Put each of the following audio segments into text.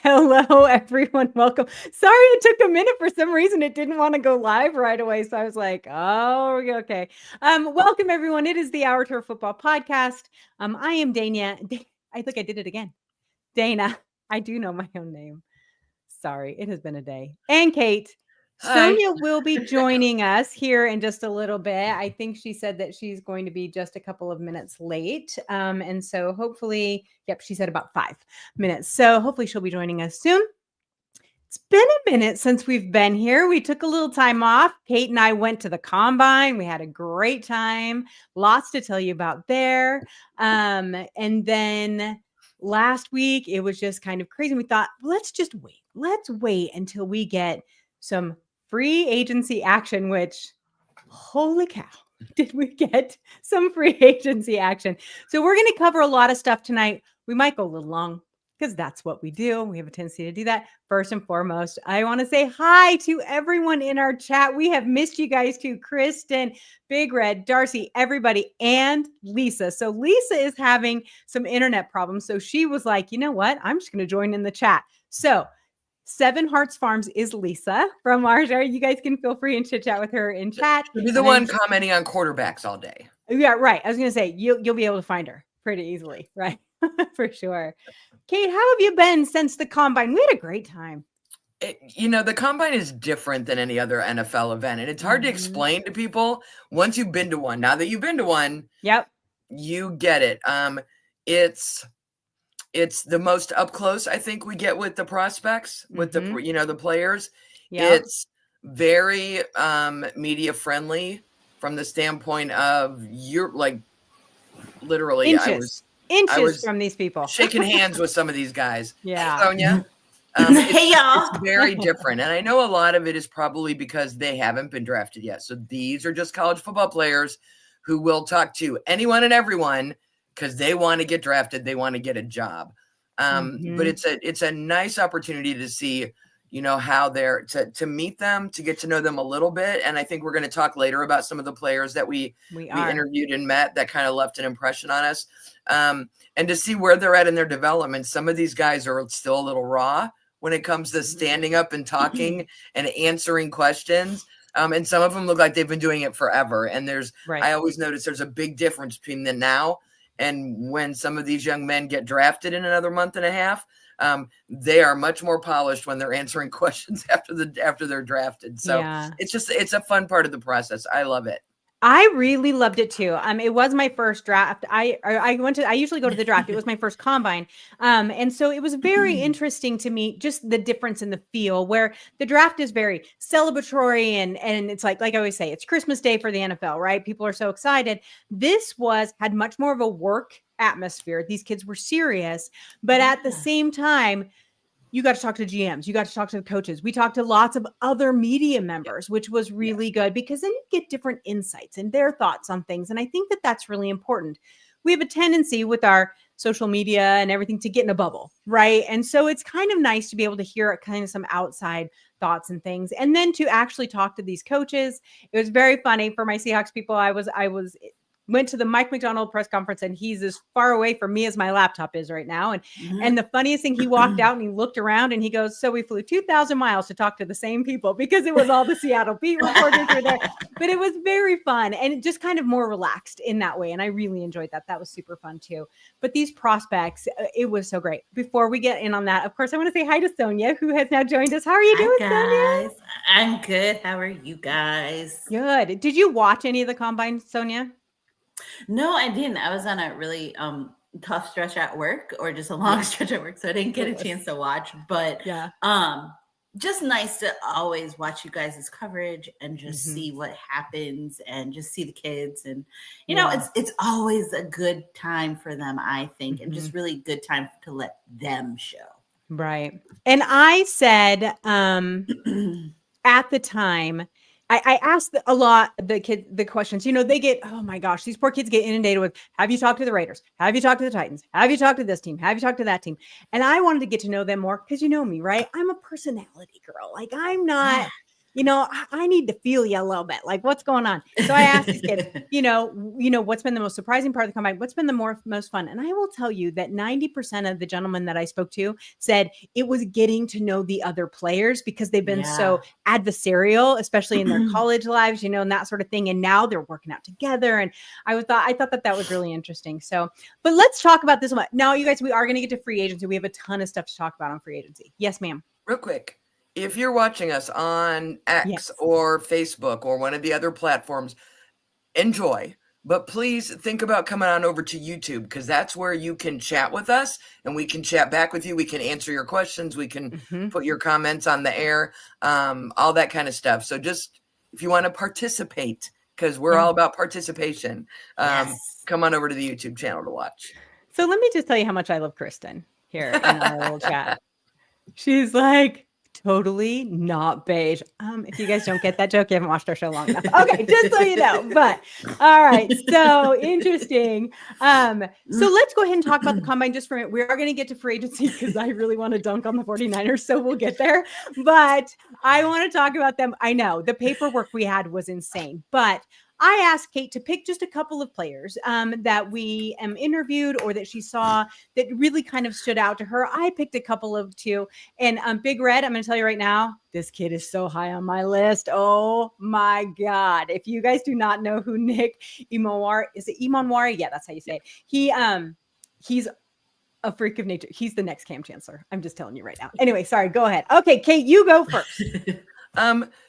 Hello, everyone. Welcome. Sorry, it took a minute. For some reason, it didn't want to go live right away. So I was like, oh, okay. Welcome, everyone. It is the Our Turf Football Podcast. I am Dana. I think I did it again. Dana. I do know my own name. Sorry, it has been a day. And Kate. Hi. Sonia will be joining us here in just a little bit. I think she said that she's going to be just a couple of minutes late. And so hopefully, she said about 5 minutes. So hopefully she'll be joining us soon. It's been a minute since we've been here. We took a little time off. Kate and I went to the combine. We had a great time. Lots to tell you about there. And then last week, it was just kind of crazy. We thought, let's just wait. Let's wait until we get some free agency action, which, holy cow, did we get some free agency action. So we're going to cover a lot of stuff tonight. We might go a little long because that's what we do. We have a tendency to do that. First and foremost, I want to say hi to everyone in our chat. We have missed you guys too. Kristen, Big Red, Darcy, everybody, and Lisa. So Lisa is having some internet problems. So she was like, you know what? I'm just going to join in the chat. So Seven Hearts Farms is Lisa from our show. You guys can feel free and chit chat with her in chat. She'll be the one commenting on quarterbacks all day. Yeah, right. I was going to say, you'll be able to find her pretty easily, right? For sure. Kate, how have you been since the combine? We had a great time. The combine is different than any other NFL event, and it's hard to explain to people once you've been to one. Now that you've been to one, you get it. It's the most up close I think we get with the prospects, with the the players. Yep. It's very media friendly from the standpoint of you're like literally inches I was from these people shaking hands with some of these guys. Yeah, Sonia. Hey y'all. It's very different, and I know a lot of it is probably because they haven't been drafted yet. So these are just college football players who will talk to anyone and everyone because they want to get drafted, they want to get a job. But it's a nice opportunity to see, how they're to meet them, to get to know them a little bit. And I think we're going to talk later about some of the players that we interviewed and met that kind of left an impression on us. And to see where they're at in their development. Some of these guys are still a little raw when it comes to standing up and talking and answering questions. And some of them look like they've been doing it forever. And I always notice there's a big difference between the now and when some of these young men get drafted in another month and a half. They are much more polished when they're answering questions after they're drafted. So it's a fun part of the process. I love it. I really loved it too. It was my first draft. I usually go to the draft. It was my first combine. And so it was very interesting to me, just the difference in the feel where the draft is very celebratory and it's like I always say, it's Christmas Day for the NFL, right? People are so excited. This had much more of a work atmosphere. These kids were serious, but at the same time, you got to talk to GMs. You got to talk to the coaches. We talked to lots of other media members, which was really good because then you get different insights and their thoughts on things. And I think that that's really important. We have a tendency with our social media and everything to get in a bubble, right? And so it's kind of nice to be able to hear kind of some outside thoughts and things. And then to actually talk to these coaches. It was very funny for my Seahawks people. I went to the Mike McDonald press conference and he's as far away from me as my laptop is right now. And the funniest thing, he walked out and he looked around and he goes, so we flew 2,000 miles to talk to the same people because it was all the Seattle beat reporters were there, but it was very fun and just kind of more relaxed in that way. And I really enjoyed that. That was super fun too. But these prospects, it was so great. Before we get in on that, of course, I want to say hi to Sonia, who has now joined us. How are you doing, Sonia? I'm good. How are you guys? Good. Did you watch any of the combine, Sonia? No, I didn't. I was on a really tough stretch at work or just a long stretch at work. So I didn't get a chance to watch, but just nice to always watch you guys' coverage and just see what happens and just see the kids. And, it's always a good time for them, I think, and just really good time to let them show. Right. And I said at the time, I asked a lot the questions, they get, oh my gosh, these poor kids get inundated with, have you talked to the Raiders? Have you talked to the Titans? Have you talked to this team? Have you talked to that team? And I wanted to get to know them more because you know me, right? I'm a personality girl. Like I'm not, I need to feel you a little bit. Like, what's going on? So I asked these kids, what's been the most surprising part of the combine? What's been the most fun? And I will tell you that 90% of the gentlemen that I spoke to said it was getting to know the other players because they've been so adversarial, especially in their college lives, and that sort of thing. And now they're working out together. And I thought that was really interesting. So, but let's talk about this one. Now, you guys, we are going to get to free agency. We have a ton of stuff to talk about on free agency. Yes, ma'am. Real quick. If you're watching us on X or Facebook or one of the other platforms, enjoy. But please think about coming on over to YouTube, because that's where you can chat with us and we can chat back with you. We can answer your questions. We can put your comments on the air, all that kind of stuff. So just if you want to participate, because we're all about participation, come on over to the YouTube channel to watch. So let me just tell you how much I love Kristen here in our little chat. She's like, totally not beige. If you guys don't get that joke, you haven't watched our show long enough. Okay, just so you know. But all right, so interesting. So let's go ahead and talk about the combine just for a minute. We are going to get to free agency because I really want to dunk on the 49ers, so we'll get there. But I want to talk about them. I know the paperwork we had was insane, but I asked Kate to pick just a couple of players that we interviewed or that she saw that really kind of stood out to her. I picked a couple of two. And Big Red, I'm going to tell you right now, this kid is so high on my list. Oh, my God. If you guys do not know who Nick Imonwari, is it Imonwari? Yeah, that's how you say it. He's a freak of nature. He's the next Cam Chancellor. I'm just telling you right now. Anyway, sorry. Go ahead. Okay, Kate, you go first.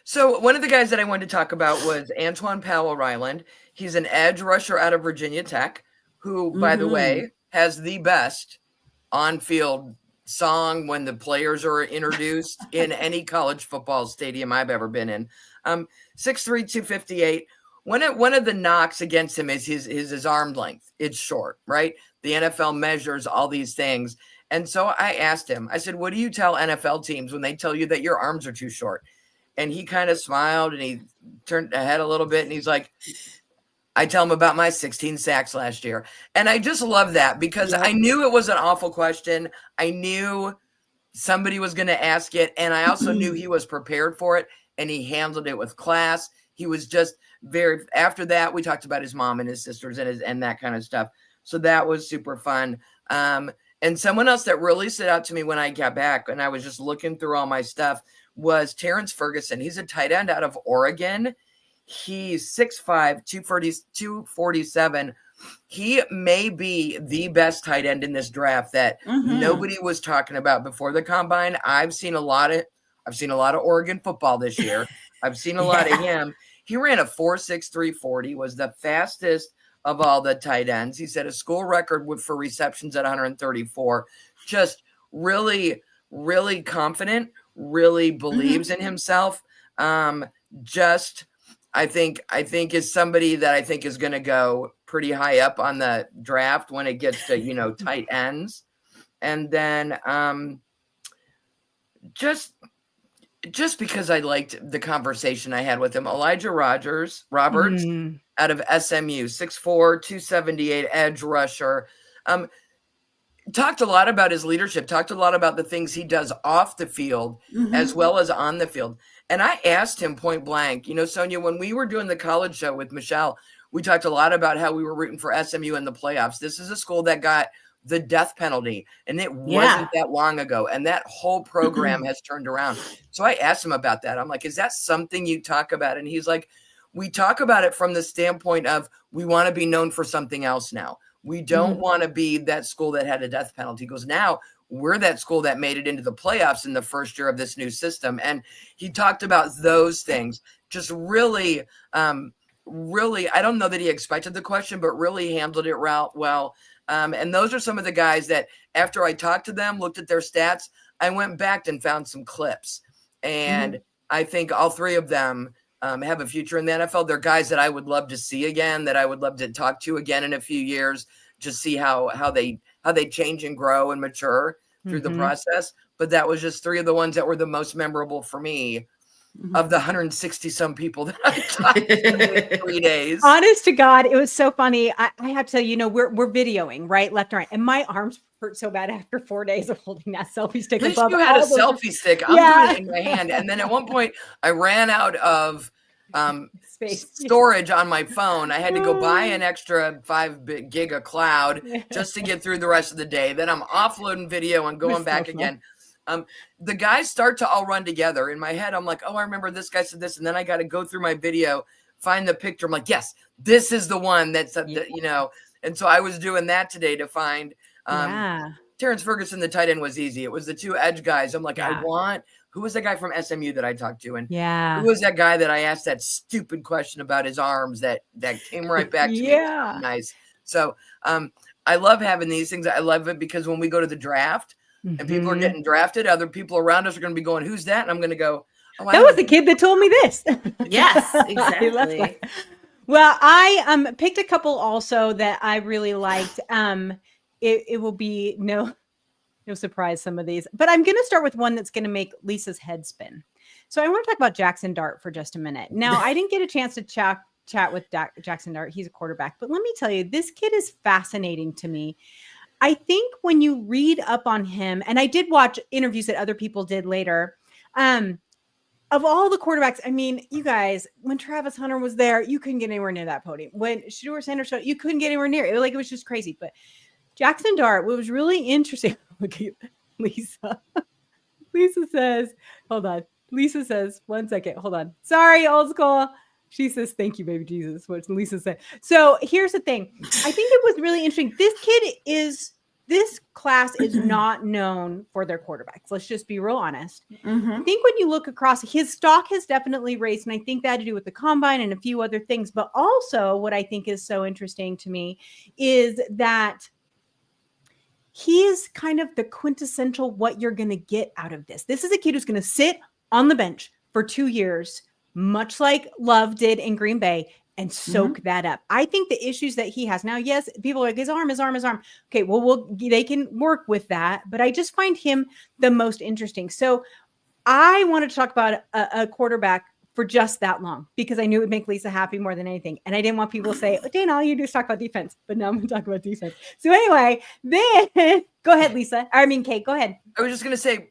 So one of the guys that I wanted to talk about was Antoine Powell-Ryland. He's an edge rusher out of Virginia Tech, who, by the way, has the best on-field song when the players are introduced in any college football stadium I've ever been in. 6'3", 258. One of the knocks against him is his arm length. It's short, right? The NFL measures all these things. And so I asked him, I said, what do you tell NFL teams when they tell you that your arms are too short? And he kind of smiled and he turned ahead a little bit and he's like, I tell him about my 16 sacks last year. And I just love that because I knew it was an awful question. I knew somebody was going to ask it. And I also knew he was prepared for it and he handled it with class. He was just after that, we talked about his mom and his sisters and that kind of stuff. So that was super fun. And someone else that really stood out to me when I got back and I was just looking through all my stuff was Terrence Ferguson. He's a tight end out of Oregon. He's 6'5", 247. He may be the best tight end in this draft that nobody was talking about before the combine. I've seen a lot of Oregon football this year. I've seen a lot of him. He ran a 4.63 40, was the fastest of all the tight ends. He set a school record for receptions at 134. Just really, really confident, really believes in himself. I think is somebody that I think is going to go pretty high up on the draft when it gets to, tight ends. And then just because I liked the conversation I had with him, Elijah Roberts out of SMU, 6'4", 278 edge rusher. Talked a lot about his leadership, talked a lot about the things he does off the field as well as on the field. And I asked him point blank, Sonia, when we were doing the college show with Michelle, we talked a lot about how we were rooting for SMU in the playoffs. This is a school that got the death penalty, and it wasn't that long ago. And that whole program has turned around. So I asked him about that. I'm like, is that something you talk about? And he's like, we talk about it from the standpoint of we want to be known for something else now. We don't want to be that school that had a death penalty. He goes, now we're that school that made it into the playoffs in the first year of this new system. And he talked about those things, just really, really, I don't know that he expected the question, but really handled it well. And those are some of the guys that after I talked to them, looked at their stats, I went back and found some clips. And I think all three of them have a future in the NFL. They're guys that I would love to see again, that I would love to talk to again in a few years, just see how they change and grow and mature through the process. But that was just three of the ones that were the most memorable for me of the 160 some people that I talked to in 3 days. Honest to God, it was so funny. I have to tell you, we're videoing right, left and right, and my arms hurt so bad after 4 days of holding that selfie stick. At least above you had a all those- selfie stick. I'm doing it in my hand. And then at one point I ran out of space storage on my phone. I had to go buy an extra 5 gig of cloud just to get through the rest of the day. Then I'm offloading video and going back again. The guys start to all run together. In my head, I'm like, oh, I remember this guy said this. And then I got to go through my video, find the picture. I'm like, yes, this is the one that's, you know. And so I was doing that today to find Terrence Ferguson, the tight end, was easy. It was the 2 edge guys. I'm like, who was the guy from SMU that I talked to? And who was that guy that I asked that stupid question about his arms that came right back to me? Nice. So I love having these things. I love it because when we go to the draft and people are getting drafted, other people around us are going to be going, who's that? And I'm going to go, oh, that was the kid that told me this. Yes, exactly. Well, I picked a couple also that I really liked. It will be no surprise, some of these, but I'm going to start with one that's going to make Lisa's head spin. So I want to talk about Jackson Dart for just a minute. Now, I didn't get a chance to chat with Jackson Dart. He's a quarterback, but let me tell you, this kid is fascinating to me. I think when you read up on him, and I did watch interviews that other people did later, of all the quarterbacks, I mean, you guys, when Travis Hunter was there, you couldn't get anywhere near that podium. When Shedeur Sanders showed, you couldn't get anywhere near it. It was just crazy. But Jackson Dart, what was really interesting, look at Lisa. Lisa says, hold on. Lisa says, 1 second, hold on. Sorry, old school. She says, thank you, baby Jesus, what Lisa said. So here's the thing. I think it was really interesting. This class is not known for their quarterbacks. Let's just be real honest. I think when you look across, his stock has definitely raised, and I think that had to do with the combine and a few other things. But also what I think is so interesting to me is that he is kind of the quintessential what you're going to get out of this. This is a kid who's going to sit on the bench for 2 years, much like Love did in Green Bay, and soak that up. I think the issues that he has now, yes, people are like his arm. Okay, well, they can work with that, but I just find him the most interesting. So I wanted to talk about a quarterback for just that long because I knew it would make Lisa happy more than anything. And I didn't want people to say, oh, Dana, all you do is talk about defense. But now I'm going to talk about defense. So anyway, then go ahead, Lisa. Kate, go ahead. I was just going to say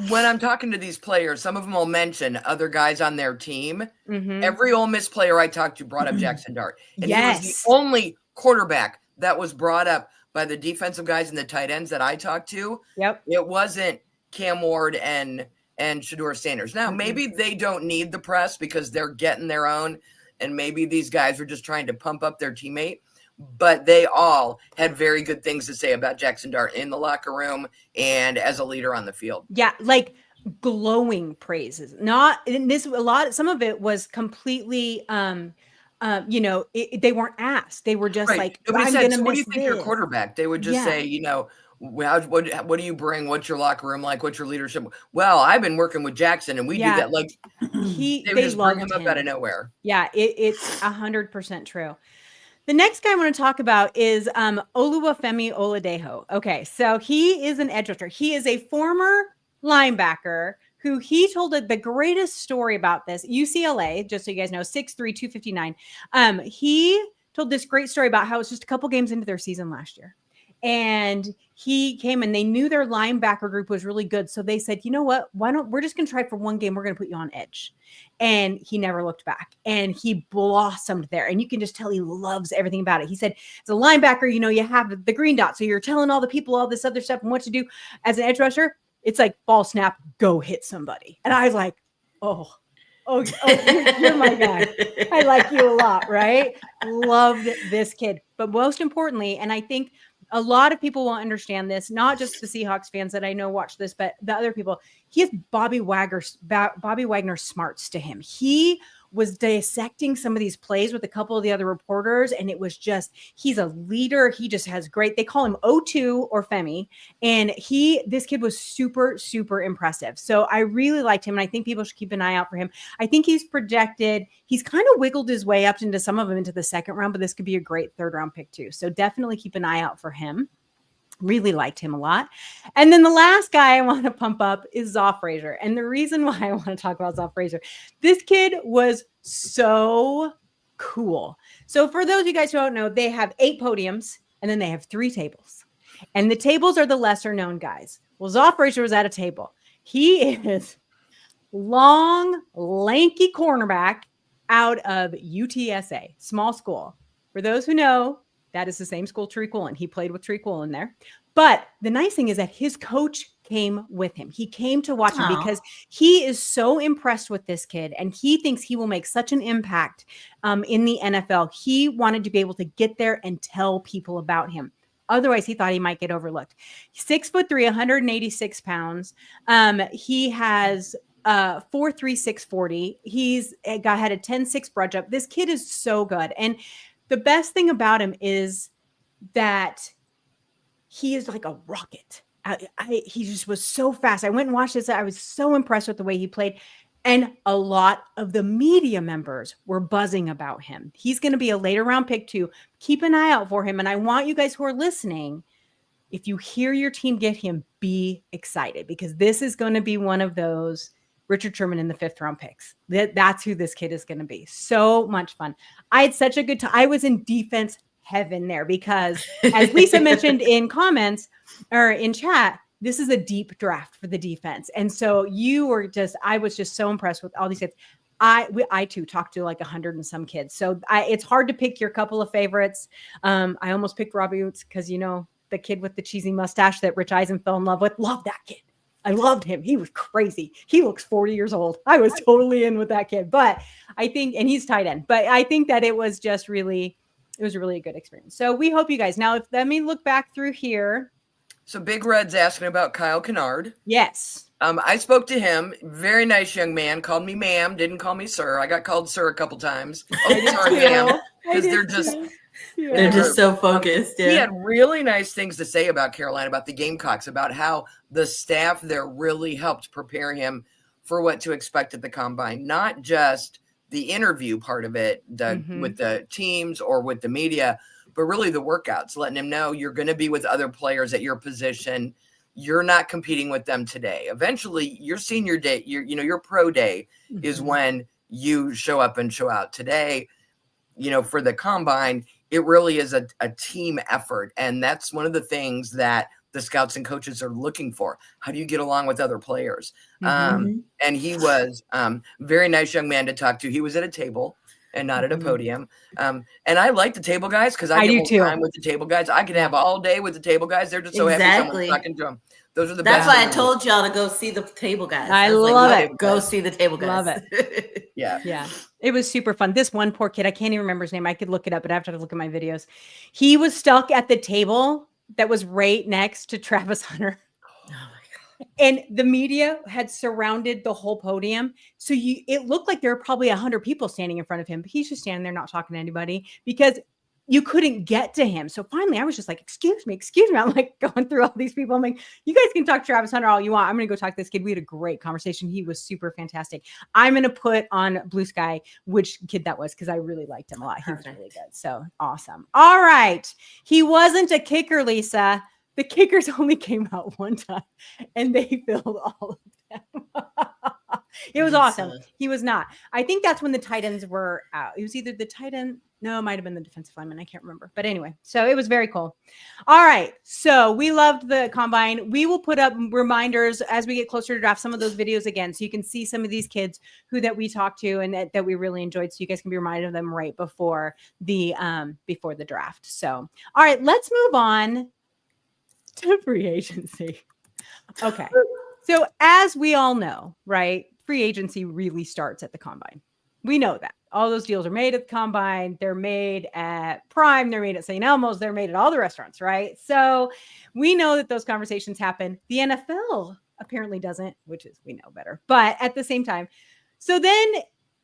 when I'm talking to these players, some of them will mention other guys on their team. Every Ole Miss player I talked to brought up Jackson Dart. And he was the only quarterback that was brought up by the defensive guys and the tight ends that I talked to. It wasn't Cam Ward and Shedeur Sanders. Now, maybe they don't need the press because they're getting their own, and maybe these guys are just trying to pump up their teammate. But they all had very good things to say about Jackson Dart in the locker room and as a leader on the field. Yeah, like glowing praises. Not in this, some of it was completely they weren't asked. They were just like, nobody said, so what do you think your quarterback? They would just say, what do you bring? What's your locker room like? What's your leadership? Well, I've been working with Jackson and we do that. Like they just bring him up out of nowhere. Yeah, it's 100% true. The next guy I want to talk about is Oluwafemi Oladejo. Okay, so he is an edge rusher. He is a former linebacker who he told the greatest story about this. UCLA, just so you guys know, 6'3", 259. He told this great story about how it was just a couple games into their season last year. And he came and they knew their linebacker group was really good. So they said, you know what, we're just going to try for one game. We're going to put you on edge. And he never looked back and he blossomed there. And you can just tell he loves everything about it. He said, as a linebacker, you have the green dot. So you're telling all the people all this other stuff and what to do. As an edge rusher, it's like ball snap, go hit somebody. And I was like, oh, you're my guy. I like you a lot, right? Loved this kid. But most importantly, and I think a lot of people will understand this, not just the Seahawks fans that I know watch this, but the other people. He has Bobby Wagner smarts to him. He was dissecting some of these plays with a couple of the other reporters, and it was just, he's a leader. He just has great, they call him O2 or Femi, and this kid was super, super impressive. So I really liked him, and I think people should keep an eye out for him. I think he's projected, he's kind of wiggled his way up into some of them into the second round, but this could be a great third round pick too. So definitely keep an eye out for him. Really liked him a lot. And then the last guy I want to pump up is Zoff Frazier. And the reason why I want to talk about Zoff Frazier, this kid was so cool. So for those of you guys who don't know, they have 8 podiums and then they have 3 tables. And the tables are the lesser known guys. Well, Zoff Frazier was at a table. He is long, lanky cornerback out of UTSA, small school. For those who know, that is the same school Tariq Woolen. He played with Tariq Woolen there. But the nice thing is that his coach came with him. He came to watch him because he is so impressed with this kid and he thinks he will make such an impact in the NFL. He wanted to be able to get there and tell people about him. Otherwise, he thought he might get overlooked. 6'3", 186 pounds. He has 4.3, 640. He's had a 10.6 brush up. This kid is so good. And the best thing about him is that he is like a rocket. He just was so fast. I went and watched this. I was so impressed with the way he played. And a lot of the media members were buzzing about him. He's going to be a later round pick too. Keep an eye out for him. And I want you guys who are listening, if you hear your team get him, be excited because this is going to be one of those Richard Sherman in the 5th round picks. That's who this kid is going to be. So much fun. I had such a good time. I was in defense heaven there because as Lisa mentioned in comments or in chat, this is a deep draft for the defense. And so I was just so impressed with all these kids. I too talked to like 100 and some kids. So it's hard to pick your couple of favorites. I almost picked Robbie Woods because, the kid with the cheesy mustache that Rich Eisen fell in love with. Love that kid. I loved him. He was crazy. He looks 40 years old. I was totally in with that kid. But I think, and he's tight end, but I think that it was really a good experience. So we hope you guys, now let me look back through here. So Big Red's asking about Kyle Kennard. Yes. I spoke to him. Very nice young man. Called me ma'am. Didn't call me sir. I got called sir a couple times. Oh, sorry, ma'am. Because they're just so focused. Yeah. He had really nice things to say about Carolina, about the Gamecocks, about how the staff there really helped prepare him for what to expect at the combine. Not just the interview part of it, with the teams or with the media, but really the workouts, letting him know you're going to be with other players at your position. You're not competing with them today. Eventually, your senior day, your pro day is when you show up and show out. Today, for the combine, it really is a team effort. And that's one of the things that the scouts and coaches are looking for. How do you get along with other players? And he was very nice young man to talk to. He was at a table and not at a podium. And I like the table guys because I get more time with the table guys. I can have all day with the table guys. They're just so happy someone's talking to them. Those are the best. That's why I told y'all to go see the table guys. I love it. Go see the table guys. Love it. Yeah. It was super fun. This one poor kid, I can't even remember his name. I could look it up, but I have to look at my videos. He was stuck at the table that was right next to Travis Hunter. Oh my God. And the media had surrounded the whole podium. So it looked like there were probably 100 people standing in front of him, but he's just standing there not talking to anybody because you couldn't get to him. So finally I was just like, excuse me. I'm like going through all these people. I'm like, you guys can talk to Travis Hunter all you want. I'm going to go talk to this kid. We had a great conversation. He was super fantastic. I'm going to put on Blue Sky which kid that was because I really liked him a lot. He was really good. So awesome. All right. He wasn't a kicker, Lisa. The kickers only came out one time and they filled all of them. It was awesome. He was not. I think that's when the tight ends were out. It was either the tight end. No, it might have been the defensive lineman. I can't remember. But anyway, so it was very cool. All right. So we loved the combine. We will put up reminders as we get closer to draft, some of those videos again. So you can see some of these kids that we talked to and that we really enjoyed. So you guys can be reminded of them right before the draft. So, all right, let's move on to free agency. Okay. So as we all know, right, free agency really starts at the combine. We know that. All those deals are made at the combine. They're made at Prime. They're made at St. Elmo's. They're made at all the restaurants, right? So we know that those conversations happen. The NFL apparently doesn't, which is, we know better. But at the same time, so then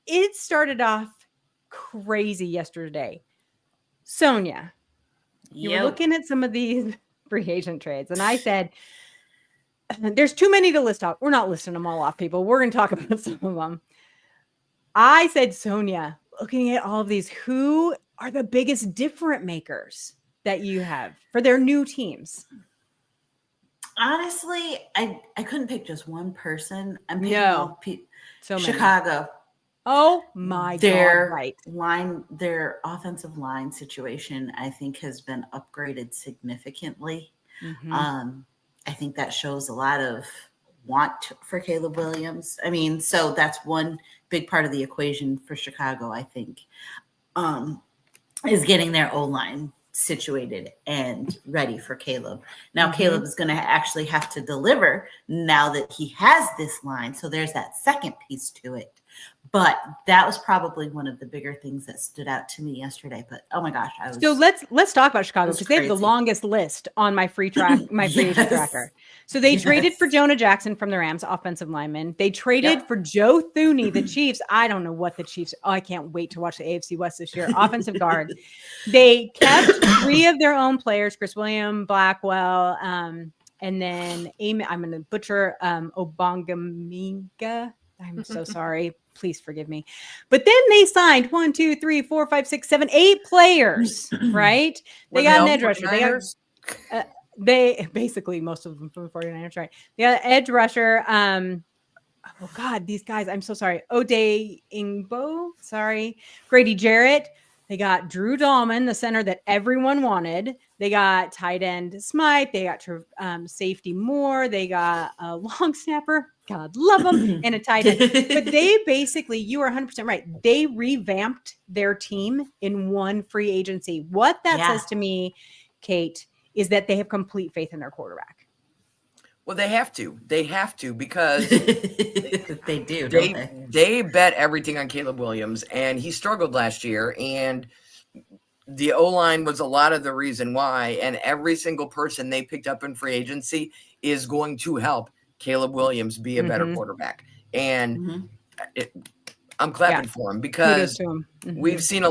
it started off crazy yesterday. Sonia, you were looking at some of these free agent trades. And I said, there's too many to list off. We're not listing them all off, people. We're going to talk about some of them. I said, Sonia, looking at all of these, who are the biggest difference makers that you have for their new teams? Honestly, I couldn't pick just one person. I'm picking so Chicago. Oh my God! Right. Their offensive line situation, I think, has been upgraded significantly. Mm-hmm. I think that shows a lot of want for Caleb Williams. I mean, so that's one big part of the equation for Chicago, I think, is getting their O-line situated and ready for Caleb. Now, Caleb is going to actually have to deliver now that he has this line. So there's that second piece to it. But that was probably one of the bigger things that stood out to me yesterday. But oh my gosh, So let's talk about Chicago because they have the longest list on my free agent tracker. So they traded for Jonah Jackson from the Rams, offensive lineman. They traded for Joe Thuney, the Chiefs. I don't know what the Chiefs. Oh, I can't wait to watch the AFC West this year. Offensive guard. They kept 3 of their own players: Chris William, Blackwell, and then I'm going to butcher Obongaminga. I'm so sorry. Please forgive me. But then they signed 1, 2, 3, 4, 5, 6, 7, 8 players, right? They got an edge rusher. They basically most of them from the 49ers, right? They got an edge rusher. Oh God, these guys, I'm so sorry. Ode Ingbo, sorry. Grady Jarrett. They got Drew Dahlman, the center that everyone wanted. They got tight end Smythe. They got safety Moore. They got a long snapper. God love them. And a tight end. But they basically, you are 100% right. They revamped their team in one free agency. What that says to me, Kate, is that they have complete faith in their quarterback. Well, they have to. They have to because they do. They bet everything on Caleb Williams, and he struggled last year. And the O-line was a lot of the reason why. And every single person they picked up in free agency is going to help Caleb Williams be a better quarterback. And I'm clapping for him because we've seen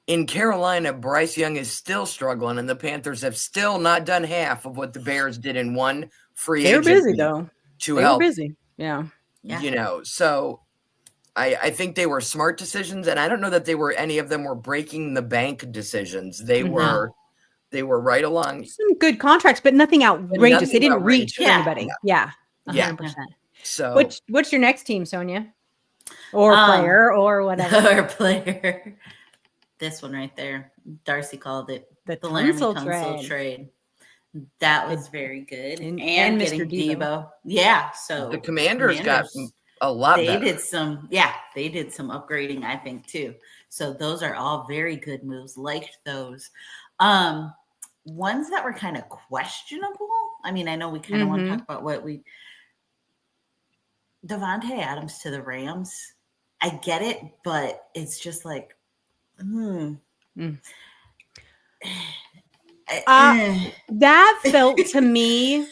in Carolina, Bryce Young is still struggling, and the Panthers have still not done half of what the Bears did in one free agency. They're busy, though. To help. They're busy. Yeah. You know, so I think they were smart decisions, and I don't know that any of them were breaking the bank decisions. They were right along. Some good contracts, but nothing outrageous. They didn't reach for anybody. Yeah. 100%. So what's your next team, Sonia? Or player or whatever. Or player. This one right there. Darcy called it the Tunsil trade. That was very good. And getting Mr. Debo. Yeah. So the Commanders got a lot better. They did some upgrading, I think, too. So those are all very good moves. Liked those. Ones that were kind of questionable. I mean, I know we kind of want to talk about Davante Adams to the Rams. I get it, but it's just like, that felt to me.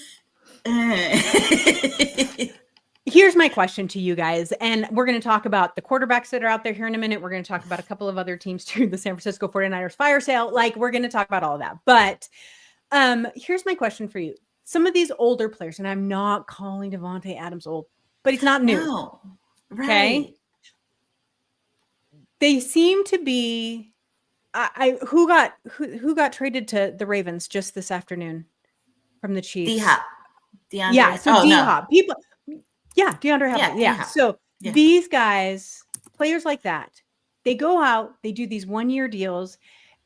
Here's my question to you guys, and we're going to talk about the quarterbacks that are out there here in a minute. We're going to talk about a couple of other teams too, the San Francisco 49ers fire sale. Like, we're going to talk about all of that. But here's my question for you. Some of these older players, and I'm not calling Davante Adams old, but he's not new. No, right. Okay. They seem to be. Who got traded to the Ravens just this afternoon from the Chiefs? D-Hop. DeAndre. Yeah, so D-Hop. People. Yeah, DeAndre Hopkins. Yeah. So these guys, players like that, they go out, they do these 1-year deals,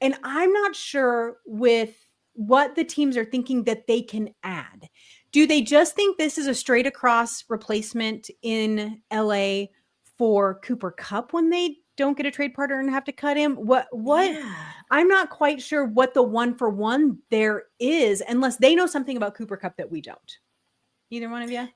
and I'm not sure with what the teams are thinking that they can add. Do they just think this is a straight across replacement in LA for Cooper Kupp when they don't get a trade partner and have to cut him? What I'm not quite sure what the 1-for-1 there is, unless they know something about Cooper Kupp that we don't. Either one of you?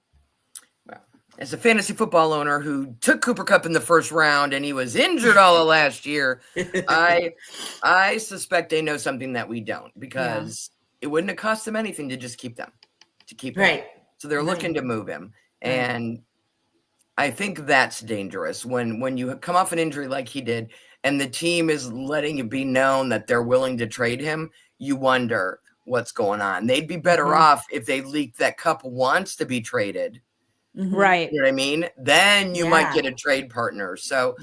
Well, as a fantasy football owner who took Cooper Kupp in the first round and he was injured all of last year, I suspect they know something that we don't, because it wouldn't have cost them anything to just keep them. Right. So they're looking to move him. And I think that's dangerous when you come off an injury like he did and the team is letting it be known that they're willing to trade him. You wonder what's going on. They'd be better off if they leaked that Kupp wants to be traded. Right. You know what I mean? Then you might get a trade partner. So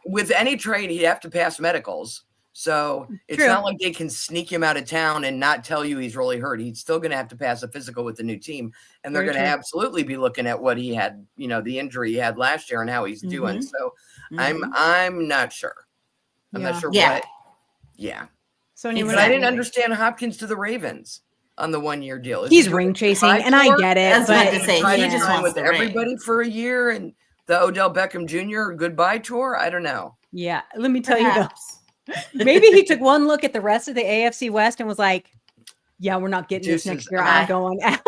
with any trade, he'd have to pass medicals. So it's True. not like they can sneak him out of town and not tell you he's really hurt. He's still going to have to pass a physical with the new team. And they're going to absolutely be looking at what he had, the injury he had last year and how he's doing. So I'm not sure. I'm not sure what. Yeah. So but I didn't understand Hopkins to the Ravens on the 1-year deal. He's ring chasing, and I get it. That's what to say. He just wants with everybody for a year and the Odell Beckham Jr. goodbye tour. I don't know. Yeah. Let me tell you though. Maybe he took one look at the rest of the AFC West and was like, yeah, we're not getting this next year. I'm going out.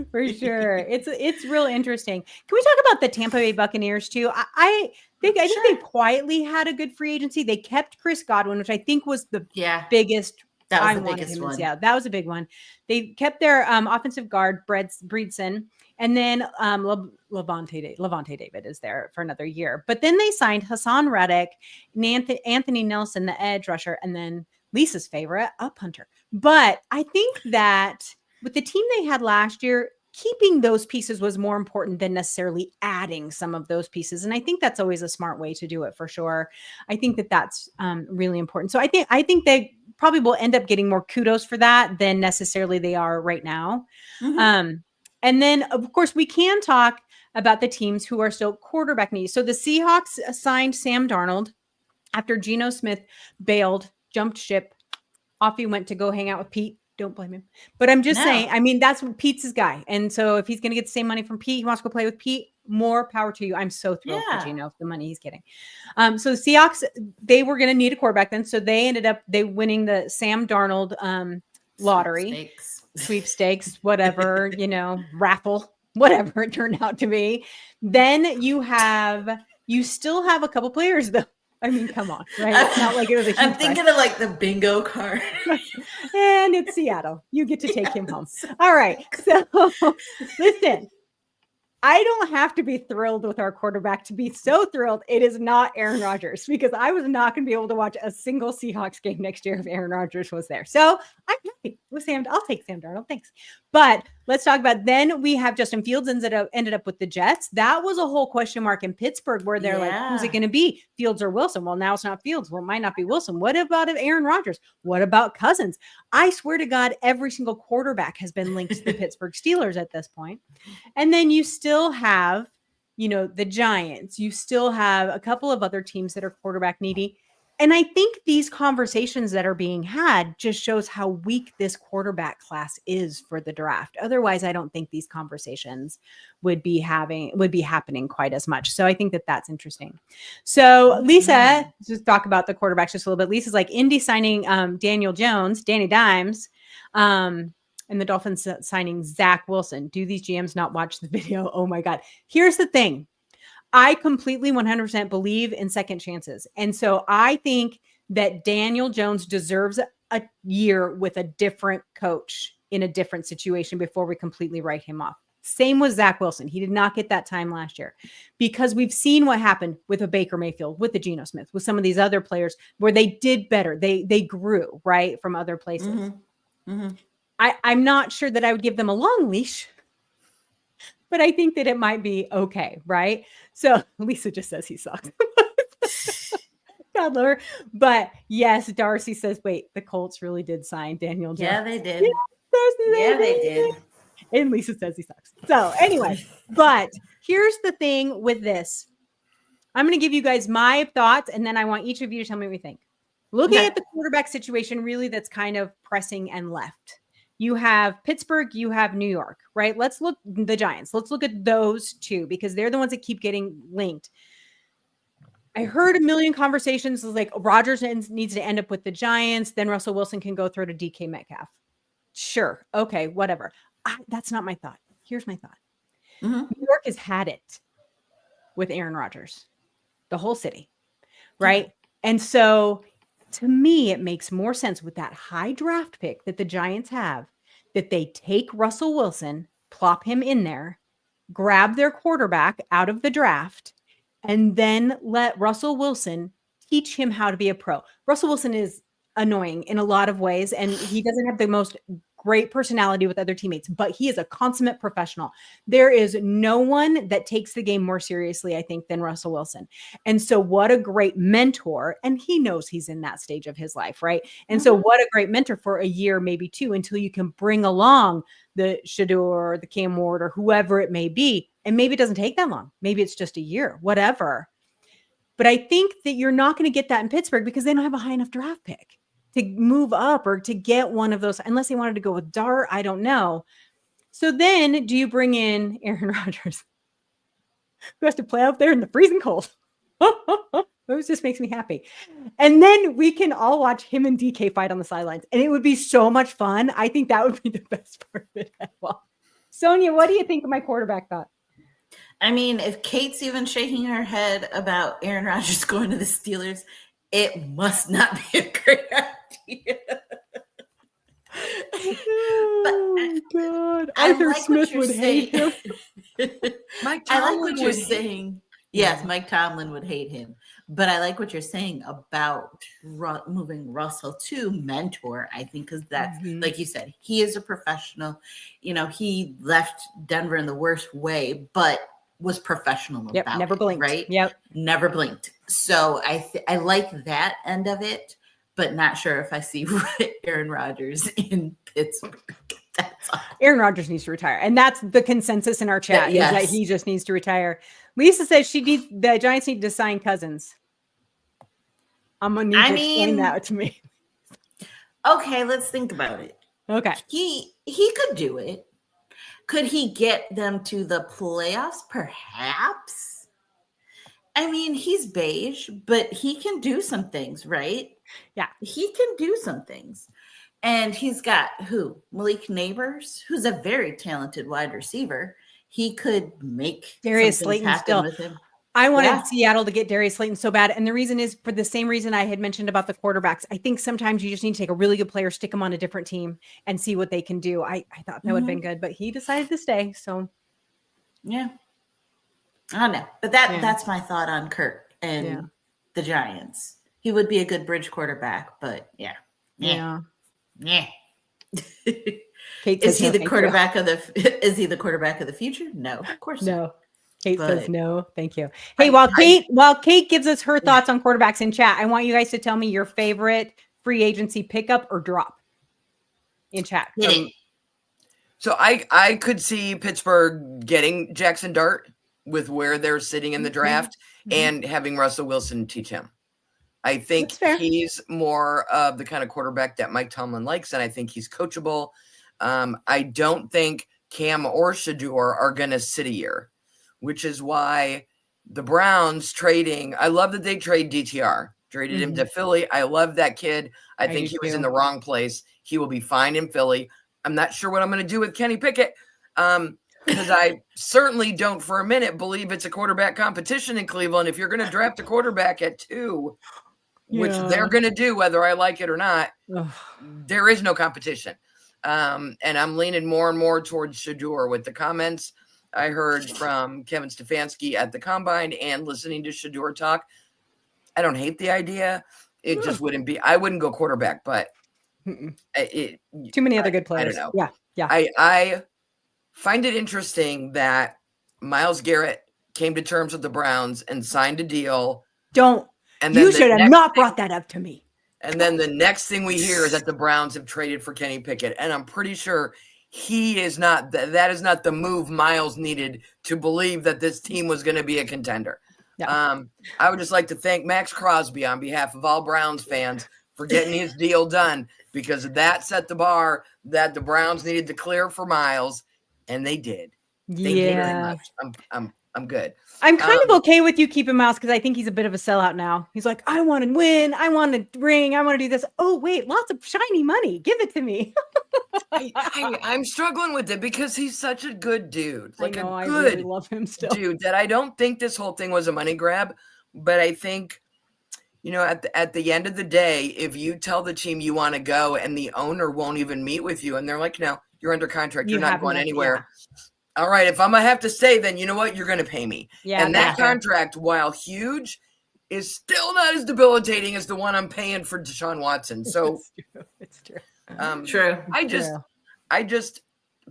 For sure. It's real interesting. Can we talk about the Tampa Bay Buccaneers too? I think they quietly had a good free agency. They kept Chris Godwin, which I think was the biggest. That was the biggest one. Yeah, that was a big one. They kept their offensive guard, Breedson, and then Levante David is there for another year. But then they signed Hassan Reddick, Anthony Nelson, the edge rusher, and then Lisa's favorite, a punter. But I think that with the team they had last year, keeping those pieces was more important than necessarily adding some of those pieces. And I think that's always a smart way to do it for sure. I think that that's really important. So I think they probably will end up getting more kudos for that than necessarily they are right now. And then, of course, we can talk about the teams who are still quarterback needy. So the Seahawks signed Sam Darnold after Geno Smith bailed, jumped ship. Off he went to go hang out with Pete. Don't blame him. But I'm just saying, I mean, that's what Pete's his guy. And so if he's going to get the same money from Pete, he wants to go play with Pete, more power to you. I'm so thrilled for Geno for the money he's getting. So the Seahawks, they were going to need a quarterback then. So they ended up winning the Sam Darnold lottery. Sweepstakes, whatever, raffle, whatever it turned out to be. Then you still have a couple players though. I mean, come on, right? It's not like it was a huge I'm thinking of like the bingo card. And it's Seattle. You get to take him home. All right. So listen, I don't have to be thrilled with our quarterback to be so thrilled. It is not Aaron Rodgers, because I was not going to be able to watch a single Seahawks game next year if Aaron Rodgers was there. So I'm happy with Sam. I'll take Sam Darnold. Thanks. But let's talk about, then we have Justin Fields ended up with the Jets. That was a whole question mark in Pittsburgh where they're like, who's it going to be? Fields or Wilson? Well, now it's not Fields. Well, it might not be Wilson. What about Aaron Rodgers? What about Cousins? I swear to God, every single quarterback has been linked to the Pittsburgh Steelers at this point. And then you still have, the Giants. You still have a couple of other teams that are quarterback needy. And I think these conversations that are being had just shows how weak this quarterback class is for the draft. Otherwise, I don't think these conversations would be happening quite as much. So I think that that's interesting. So Lisa, just talk about the quarterbacks just a little bit. Lisa's like, Indy signing Danny Dimes, and the Dolphins signing Zach Wilson. Do these GMs not watch the video? Oh my God. Here's the thing. I completely 100% believe in second chances. And so I think that Daniel Jones deserves a year with a different coach in a different situation before we completely write him off. Same with Zach Wilson. He did not get that time last year because we've seen what happened with a Baker Mayfield, with the Geno Smith, with some of these other players where they did better. They grew, right, from other places. I'm not sure that I would give them a long leash, but I think that it might be okay, right? So Lisa just says he sucks. God love her. But yes, Darcy says, wait, the Colts really did sign Daniel Jones. Yeah, they did. They did. And Lisa says he sucks. So anyway, but here's the thing with this. I'm going to give you guys my thoughts, and then I want each of you to tell me what you think. Looking at the quarterback situation, really, that's kind of pressing and left. You have Pittsburgh, you have New York, right? Let's look the Giants. Let's look at those two because they're the ones that keep getting linked. I heard a million conversations like Rodgers needs to end up with the Giants. Then Russell Wilson can go throw to DK Metcalf. Sure. Okay, whatever. That's not my thought. Here's my thought. New York has had it with Aaron Rodgers, the whole city, right? And so to me, it makes more sense with that high draft pick that the Giants have that they take Russell Wilson, plop him in there, grab their quarterback out of the draft, and then let Russell Wilson teach him how to be a pro. Russell Wilson is annoying in a lot of ways, and he doesn't have the most great personality with other teammates, but he is a consummate professional. There is no one that takes the game more seriously, I think, than Russell Wilson. And so what a great mentor. And he knows he's in that stage of his life, right? And so what a great mentor for a year, maybe two, until you can bring along the Shedeur or the Cam Ward or whoever it may be. And maybe it doesn't take that long. Maybe it's just a year, whatever. But I think that you're not going to get that in Pittsburgh because they don't have a high enough draft pick to move up or to get one of those, unless they wanted to go with Dart. I don't know. So then do you bring in Aaron Rodgers, who has to play out there in the freezing cold? It just makes me happy. And then we can all watch him and DK fight on the sidelines. And it would be so much fun. I think that would be the best part of it as well. Sonia, what do you think of my quarterback thought? I mean, if Kate's even shaking her head about Aaron Rodgers going to the Steelers, it must not be a great idea. Oh, God. Arthur like Smith would hate him. Mike Tomlin I like what you're would hate saying. Yes, Mike Tomlin would hate him. But I like what you're saying about moving Russell to mentor, I think, because that's, like you said, he is a professional. You know, he left Denver in the worst way, but was professional about never blinked. it, right? Yep. Never blinked. So I like that end of it, but not sure if I see Aaron Rodgers in Pittsburgh. That's all. Aaron Rodgers needs to retire. And that's the consensus in our chat, is that he just needs to retire. Lisa says the Giants need to sign Cousins. I'm going to need to explain that to me. Okay, let's think about it. Okay. He could do it. Could he get them to the playoffs? Perhaps. I mean, he's beige, but he can do some things, right? Yeah. He can do some things. And he's got Malik Neighbors, who's a very talented wide receiver. He could make Darius Slayton still. With him. I wanted Seattle to get Darius Slayton so bad. And the reason is for the same reason I had mentioned about the quarterbacks. I think sometimes you just need to take a really good player, stick them on a different team and see what they can do. I thought that would have been good, but he decided to stay. So yeah. I don't know. But that's my thought on Kirk and the Giants. He would be a good bridge quarterback, but yeah. Is he the quarterback of the future? No, of course no. Kate says no, thank you. Hey, while Kate gives us her thoughts on quarterbacks in chat, I want you guys to tell me your favorite free agency pickup or drop in chat. So I could see Pittsburgh getting Jackson Dart with where they're sitting in the draft and having Russell Wilson teach him. I think he's more of the kind of quarterback that Mike Tomlin likes, and I think he's coachable. I don't think Cam or Shedeur are going to sit a year, which is why the Browns trading. I love that they trade DTR, traded him to Philly. I love that kid. I think he was in the wrong place. He will be fine in Philly. I'm not sure what I'm going to do with Kenny Pickett because I certainly don't for a minute believe it's a quarterback competition in Cleveland. If you're going to draft a quarterback at 2, which they're going to do whether I like it or not, there is no competition. And I'm leaning more and more towards Shedeur with the comments I heard from Kevin Stefanski at the Combine and listening to Shedeur talk. I don't hate the idea. It just wouldn't be. I wouldn't go quarterback, but too many other good players. I don't know. Yeah. I find it interesting that Myles Garrett came to terms with the Browns and signed a deal. You should have not brought that up to me. And then the next thing we hear is that the Browns have traded for Kenny Pickett. And I'm pretty sure he is not, that is not the move Myles needed to believe that this team was going to be a contender. Yeah. I would just like to thank Max Crosby on behalf of all Browns fans for getting his deal done, because that set the bar that the Browns needed to clear for Myles, and they did. They did very much. I'm good. I'm kind of okay with you keeping Myles because I think he's a bit of a sellout now. He's like, I want to win. I want to ring. I want to do this. Oh, wait, lots of shiny money. Give it to me. I'm struggling with it because he's such a good dude. Like I really love him still. Dude, that I don't think this whole thing was a money grab, but I think, at the end of the day, if you tell the team you want to go and the owner won't even meet with you and they're like, no, you're under contract. You're not going anywhere. Yeah. All right, if I'm going to have to stay, then you know what? You're going to pay me. Yeah, and that contract, while huge, is still not as debilitating as the one I'm paying for Deshaun Watson. So it's true. True. I just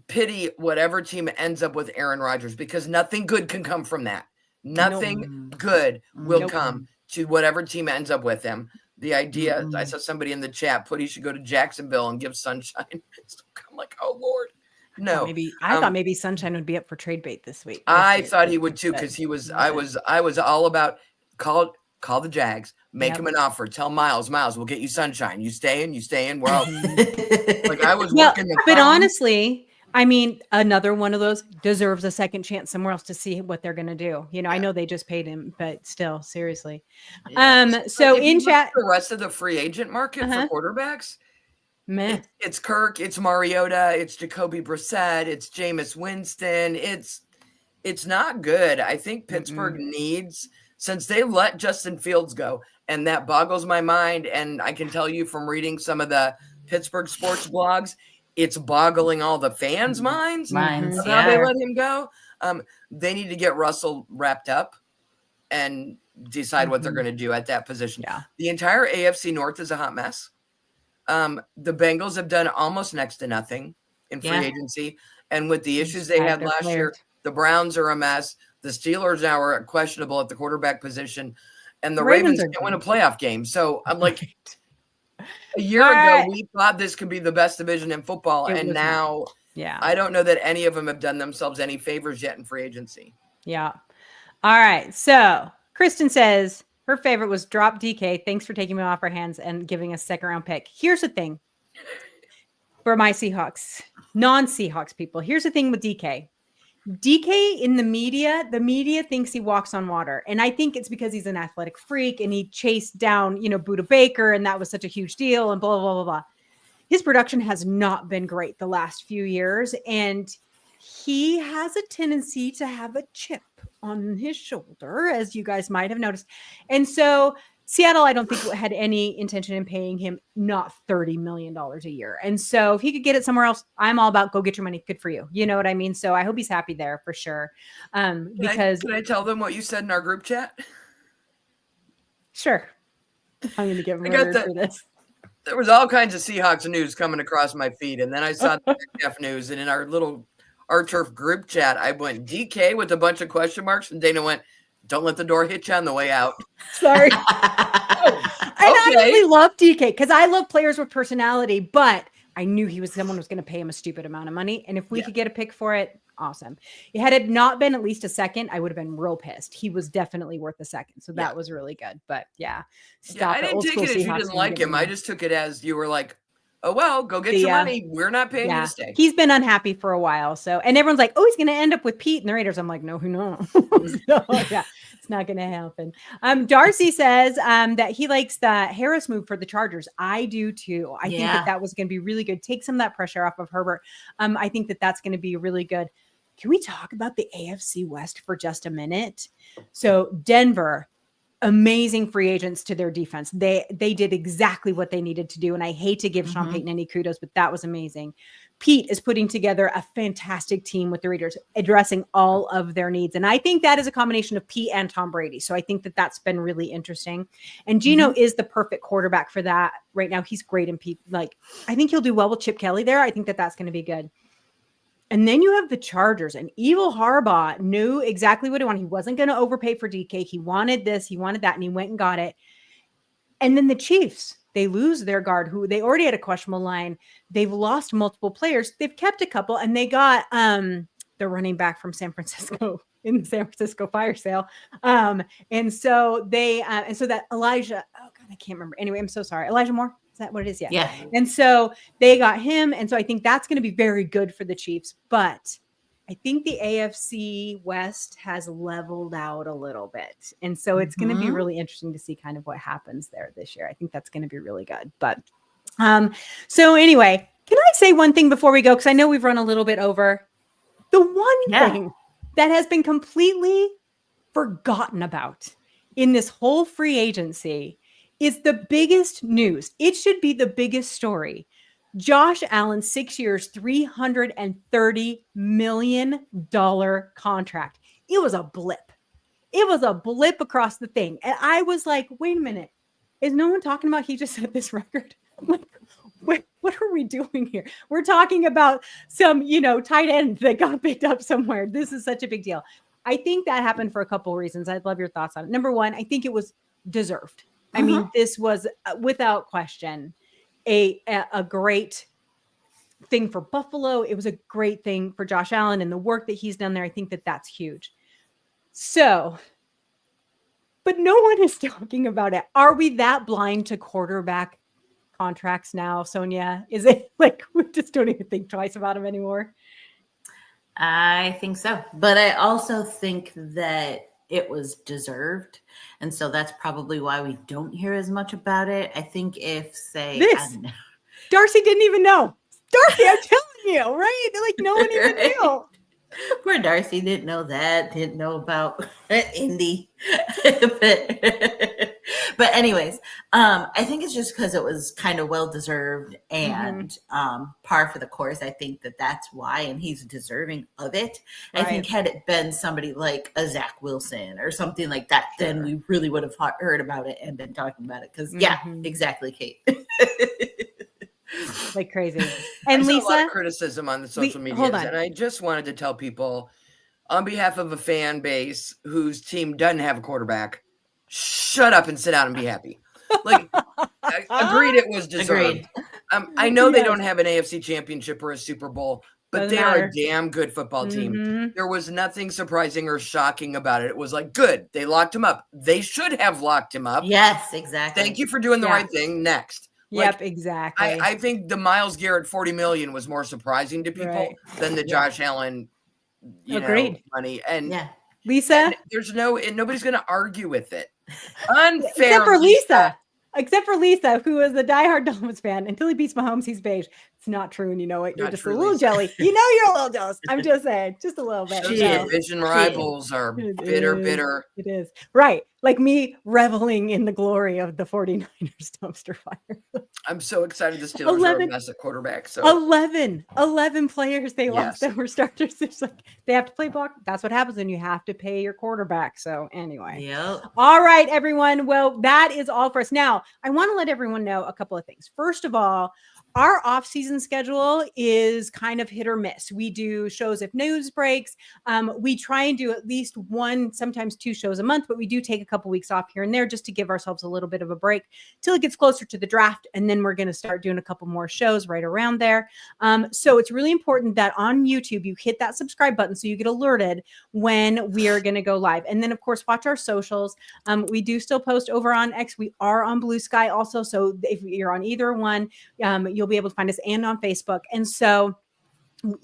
pity whatever team ends up with Aaron Rodgers, because nothing good can come from that. Nothing good will come to whatever team ends up with him. The idea, I saw somebody in the chat put he should go to Jacksonville and give Sunshine. I'm like, oh Lord, no. I thought maybe Sunshine would be up for trade bait this week. I thought he would too, because he was. I was all about call the Jags, make him an offer, tell Miles, we'll get you Sunshine. You stay in. We're all like, I was working the but honestly, I mean, another one of those deserves a second chance somewhere else to see what they're going to do. You know, I know they just paid him, but still, seriously. So in chat, the rest of the free agent market for quarterbacks, it's Kirk, it's Mariota, it's Jacoby Brissett, it's Jameis Winston. It's not good. I think Pittsburgh needs, since they let Justin Fields go, and that boggles my mind. And I can tell you from reading some of the Pittsburgh sports blogs, it's boggling all the fans' minds of how they let him go. They need to get Russell wrapped up and decide what they're going to do at that position. Yeah. The entire AFC North is a hot mess. The Bengals have done almost next to nothing in free agency. And with the issues they had last year, the Browns are a mess. The Steelers now are questionable at the quarterback position. And the Ravens can't win a playoff game. So I'm like... A year ago, we thought this could be the best division in football, and now I don't know that any of them have done themselves any favors yet in free agency. Yeah. All right. So Kristen says her favorite was drop DK. Thanks for taking me off our hands and giving us second round pick. Here's the thing for my Seahawks, non-Seahawks people. Here's the thing with DK. DK in the media thinks he walks on water. And I think it's because he's an athletic freak and he chased down, Buda Baker, and that was such a huge deal and blah, blah, blah, blah. His production has not been great the last few years. And he has a tendency to have a chip on his shoulder, as you guys might have noticed. And so Seattle, I don't think had any intention in paying him not $30 million a year. And so if he could get it somewhere else, I'm all about go get your money. Good for you. You know what I mean? So I hope he's happy there for sure. Because can I tell them what you said in our group chat? Sure. I'm going to get murdered for this. There was all kinds of Seahawks news coming across my feed. And then I saw the F news, and in our little Our Turf group chat, I went DK with a bunch of question marks, and Dana went, don't let the door hit you on the way out. Sorry. I really love DK because I love players with personality, but I knew someone was going to pay him a stupid amount of money. And if we could get a pick for it, awesome. Had it not been at least a second, I would have been real pissed. He was definitely worth a second. So that was really good. But I didn't take it as you didn't like him. I just took it as you were like, oh, well, go get your money. We're not paying you to stay. He's been unhappy for a while. So, and everyone's like, oh, he's going to end up with Pete and the Raiders. I'm like, no, who knows? It's not going to happen. Darcy says that he likes the Harris move for the Chargers. I do too. I think that was going to be really good. Take some of that pressure off of Herbert. I think that's going to be really good. Can we talk about the AFC West for just a minute? So Denver, amazing free agents to their defense. They did exactly what they needed to do. And I hate to give Sean Payton any kudos, but that was amazing. Pete is putting together a fantastic team with the Raiders, addressing all of their needs. And I think that is a combination of Pete and Tom Brady. So I think that's been really interesting. And Geno is the perfect quarterback for that right now. He's great in Pete. Like, I think he'll do well with Chip Kelly there. I think that's going to be good. And then you have the Chargers, and Evil Harbaugh knew exactly what he wanted. He wasn't going to overpay for DK. He wanted this, he wanted that, and he went and got it. And then the Chiefs, they lose their guard, who they already had a questionable line. They've lost multiple players. They've kept a couple, and they got the running back from San Francisco in the San Francisco fire sale. And so that Elijah, oh God, I can't remember. Anyway, I'm so sorry. Elijah Moore. Is that what it is? Yeah. And so they got him. And so I think that's going to be very good for the Chiefs. But I think the AFC West has leveled out a little bit. And so it's going to be really interesting to see kind of what happens there this year. I think that's going to be really good. But so anyway, can I say one thing before we go? Because I know we've run a little bit over. The one thing that has been completely forgotten about in this whole free agency is the biggest news. It should be the biggest story. Josh Allen, 6 years, $330 million contract. It was a blip. It was a blip across the thing. And I was like, wait a minute. Is no one talking about he just set this record? I'm like, what are we doing here? We're talking about some, tight end that got picked up somewhere. This is such a big deal. I think that happened for a couple of reasons. I'd love your thoughts on it. Number one, I think it was deserved. I mean, this was without question a great thing for Buffalo. It was a great thing for Josh Allen and the work that he's done there. I think that that's huge. So, but no one is talking about it. Are we that blind to quarterback contracts now, Sonia? Is it like we just don't even think twice about them anymore? I think so. But I also think that it was deserved. And so that's probably why we don't hear as much about it. I think if, say, Darcy didn't even know. Darcy, I'm telling you, right? Like no one even knew. Poor Darcy didn't know that, didn't know about Indy. But anyways, I think it's just because it was kind of well-deserved and par for the course. I think that that's why, and he's deserving of it. Right. I think had it been somebody like a Zach Wilson or something like that, then we really would have heard about it and been talking about it. Because, exactly, Kate. Like crazy. And Lisa, a lot of criticism on the social media, and I just wanted to tell people on behalf of a fan base whose team doesn't have a quarterback, shut up and sit down and be happy. Like, agreed, it was deserved. I know they don't have an AFC championship or a Super Bowl, but they are a damn good football team. There was nothing surprising or shocking about it. It was like, good, they locked him up. They should have locked him up. Yes, exactly. Thank you for doing the right thing. Next. Yep, exactly. I think the Myles Garrett $40 million was more surprising to people than the Josh Allen, money. And Lisa, and nobody's going to argue with it. Unfair, except for Lisa, who is a diehard Dolphins fan. Until he beats Mahomes, he's beige. It's not true, and you know it. You're just a little jelly. You know you're a little jealous. I'm just saying, just a little bit. Those division rivals are bitter. It is. Right. Like me reveling in the glory of the 49ers dumpster fire. I'm so excited the Steelers are a mess at quarterback. So 11 players they lost that were starters. It's like they have to play block. That's what happens when you have to pay your quarterback. So anyway. Yep. All right, everyone. Well, that is all for us. Now, I want to let everyone know a couple of things. First of all, our off-season schedule is kind of hit or miss. We do shows if news breaks. We try and do at least one, sometimes two shows a month, but we do take a couple weeks off here and there just to give ourselves a little bit of a break till it gets closer to the draft. And then we're going to start doing a couple more shows right around there. So it's really important that on YouTube, you hit that subscribe button so you get alerted when we are going to go live. And then, of course, watch our socials. We do still post over on X. We are on Blue Sky also. So if you're on either one, you'll be able to find us and on Facebook. And so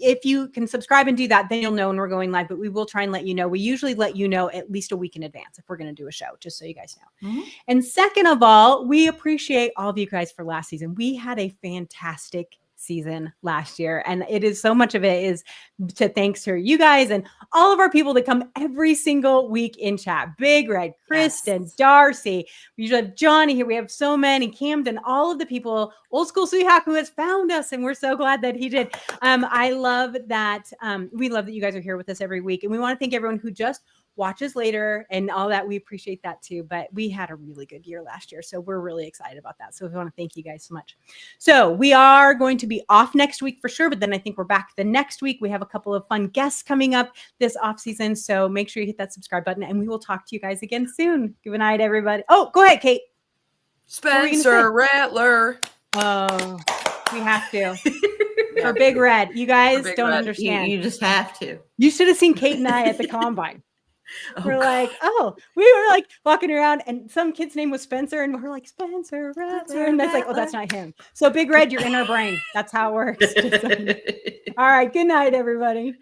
if you can subscribe and do that, then you'll know when we're going live, but we will try and let you know. We usually let you know at least a week in advance if we're going to do a show, just so you guys know. And second of all, we appreciate all of you guys for last season. We had a fantastic season last year, and it is so much of it is to thanks to you guys and all of our people that come every single week in chat. Big Red, Kristen, Darcy, we usually have Johnny here, we have so many, Camden, all of the people, Old School Suihawk, who has found us, and we're so glad that he did. I love that we love that you guys are here with us every week, and we want to thank everyone who just watches later and all that. We appreciate that too, but we had a really good year last year, so we're really excited about that. So we want to thank you guys so much. So we are going to be off next week for sure, but then I think we're back the next week. We have a couple of fun guests coming up this off season, so make sure you hit that subscribe button, and we will talk to you guys again soon. Good night, everybody. Oh, go ahead, Kate. Spencer Rattler. Oh, we have to. For Big Red. You guys don't understand. You just have to. You should have seen Kate and I at the combine. We were like walking around, and some kid's name was Spencer, and we're like, Spencer Rattler. And that's like, oh, that's not him. So Big Red, you're in our brain. That's how it works. All right. Good night, everybody.